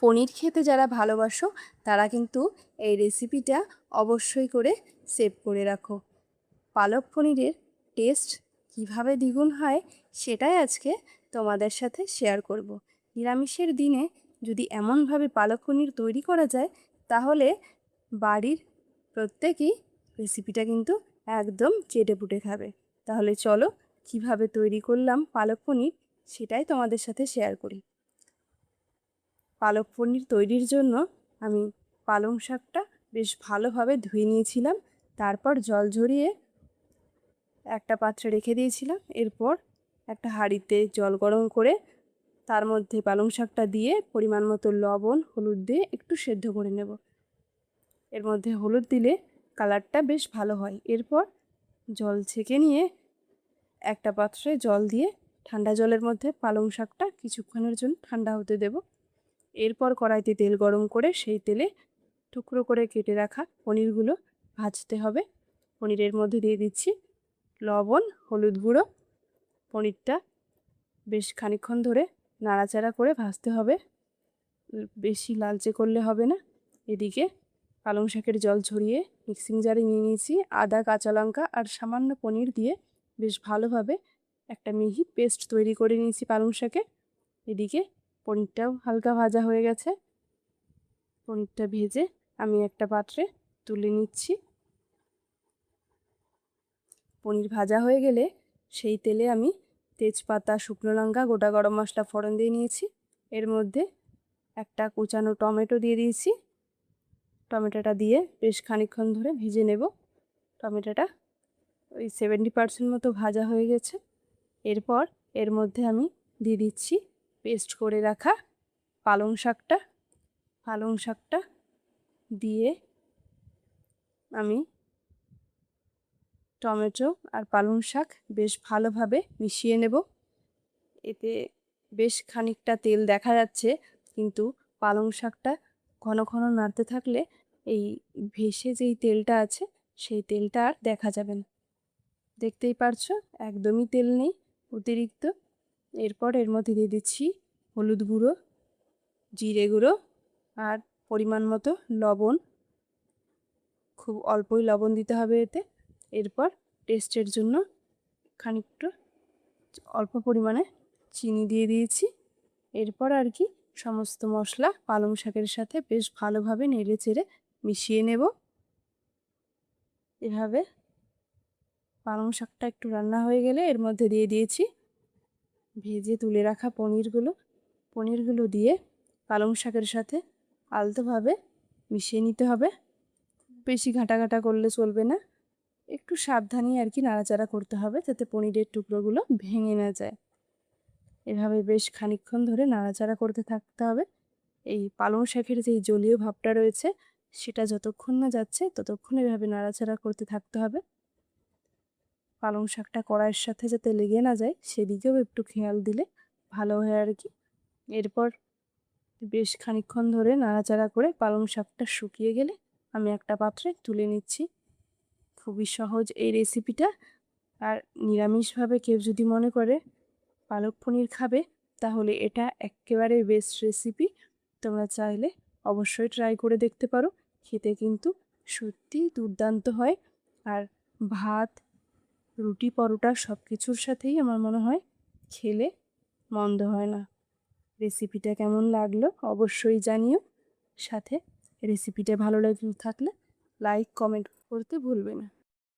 পনির খেতে যারা ভালোবাসো তারা কিন্তু এই রেসিপিটা অবশ্যই করে সেভ করে রাখো। পালক পনিরের টেস্ট কিভাবে দ্বিগুণ হয় সেটাই আজকে তোমাদের সাথে শেয়ার করব। নিরামিষের দিনে যদি এমনভাবে পালক পনির তৈরি করা যায় তাহলে বাড়ির প্রত্যেকেই রেসিপিটা কিন্তু একদম চেটেপুটে খাবে। তাহলে চলো কিভাবে তৈরি করলাম পালক পনির সেটাই তোমাদের সাথে শেয়ার করি। পালক পনির তৈরির জন্য আমি পালং শাকটা বেশ ভালোভাবে ধুয়ে নিয়েছিলাম, তারপর জল ঝরিয়ে একটা পাত্রে রেখে দিয়েছিলাম। এরপর একটা হাঁড়িতে জল গরম করে তার মধ্যে পালং শাকটা দিয়ে পরিমাণ মতো লবণ হলুদ দিয়ে একটু সেদ্ধ করে নেব। এর মধ্যে হলুদ দিলে কালারটা বেশ ভালো হয়। এরপর জল ছেঁকে নিয়ে একটা পাত্রে জল দিয়ে ঠান্ডা জলের মধ্যে পালং শাকটা কিছুক্ষণের জন্য ঠান্ডা হতে দেব। এরপর কড়াইতে তেল গরম করে সেই তেলে টুকরো করে কেটে রাখা পনিরগুলো ভাজতে হবে। পনিরের মধ্যে দিয়ে দিচ্ছি লবণ হলুদ গুঁড়ো। পনিরটা বেশ খানিকক্ষণ ধরে নাড়াচাড়া করে ভাজতে হবে, বেশি লালচে করলে হবে না। এদিকে পালং শাকের জল ঝরিয়ে মিক্সিং জারে নিয়ে নিয়েছি। আদা কাঁচা লঙ্কা আর সামান্য পনির দিয়ে বেশ ভালোভাবে একটা মিহি পেস্ট তৈরি করে নিয়েছি পালং শাকে। এদিকে পনিরটাও হালকা ভাজা হয়ে গেছে। পনিরটা ভেজে আমি একটা পাত্রে তুলে নিচ্ছি। পনির ভাজা হয়ে গেলে সেই তেলে আমি তেজপাতা শুকনো লঙ্কা গোটা গরম মশলা ফোড়ন দিয়ে নিয়েছি। এর মধ্যে একটা কুচানো টমেটো দিয়ে দিয়েছি। টমেটোটা দিয়ে বেশ খানিকক্ষণ ধরে ভেজে নেব। টমেটোটা ওই 70% মতো ভাজা হয়ে গেছে। এরপর এর মধ্যে আমি দিয়ে দিচ্ছি পেস্ট করে রাখা পালং শাকটা। পালং শাকটা দিয়ে আমি টমেটো আর পালং শাক বেশ ভালোভাবে মিশিয়ে নেব। এতে বেশ খানিকটা তেল দেখা যাচ্ছে, কিন্তু পালং শাকটা ঘন ঘন নাড়তে থাকলে এই ভেসে যেই তেলটা আছে সেই তেলটা আর দেখা যাবে না। দেখতেই পারছো একদমই তেল নেই অতিরিক্ত। এরপর এর মধ্যে দিয়ে দিচ্ছি হলুদ গুঁড়ো জিরে গুঁড়ো আর পরিমাণ মতো লবণ। খুব অল্পই লবণ দিতে হবে এতে। এরপর টেস্টের জন্য খানিকটা অল্প পরিমাণে চিনি দিয়ে দিয়েছি। এরপর আর কি সমস্ত মশলা পালং শাকের সাথে বেশ ভালোভাবে নেড়ে চেড়ে মিশিয়ে নেব। এভাবে পালং শাকটা একটু রান্না হয়ে গেলে এর মধ্যে দিয়ে দিয়েছি ভেজে তুলে রাখা পনিরগুলো দিয়ে পালং শাকের সাথে আলতোভাবে মিশিয়ে নিতে হবে। বেশি ঘাঁটা করলে চলবে না, একটু সাবধানে আর কি নাড়াচাড়া করতে হবে যাতে পনিরের টুকরোগুলো ভেঙে না যায়। এভাবে বেশ খানিকক্ষণ ধরে নাড়াচাড়া করতে থাকতে হবে। এই পালং শাকের যেই জলীয় ভাবটা রয়েছে সেটা যতক্ষণ না যাচ্ছে ততক্ষণ এভাবে নাড়াচাড়া করতে থাকতে হবে। পালং শাকটা কড়াইয়ের সাথে যাতে লেগে না যায় সেদিকেও একটু খেয়াল দিলে ভালো হয় আর কি। এরপর বেশ খানিকক্ষণ ধরে নাড়াচাড়া করে পালং শাকটা শুকিয়ে গেলে আমি একটা পাত্রে তুলে নিচ্ছি। খুবই সহজ এই রেসিপিটা। আর নিরামিষভাবে কেউ যদি মনে করে পালক পনির খাবে তাহলে এটা একেবারে বেস্ট রেসিপি। তোমরা চাইলে অবশ্যই ট্রাই করে দেখতে পারো। খেতে কিন্তু সত্যিই দুর্দান্ত হয়। আর ভাত রুটি পরোটা সব কিছুর সাথেই আমার মনে হয় খেলে মন্দ হয় না। রেসিপিটা কেমন লাগলো অবশ্যই জানিও। সাথে রেসিপিটা ভালো লাগলে থাকলে লাইক কমেন্ট করতে ভুলবে না।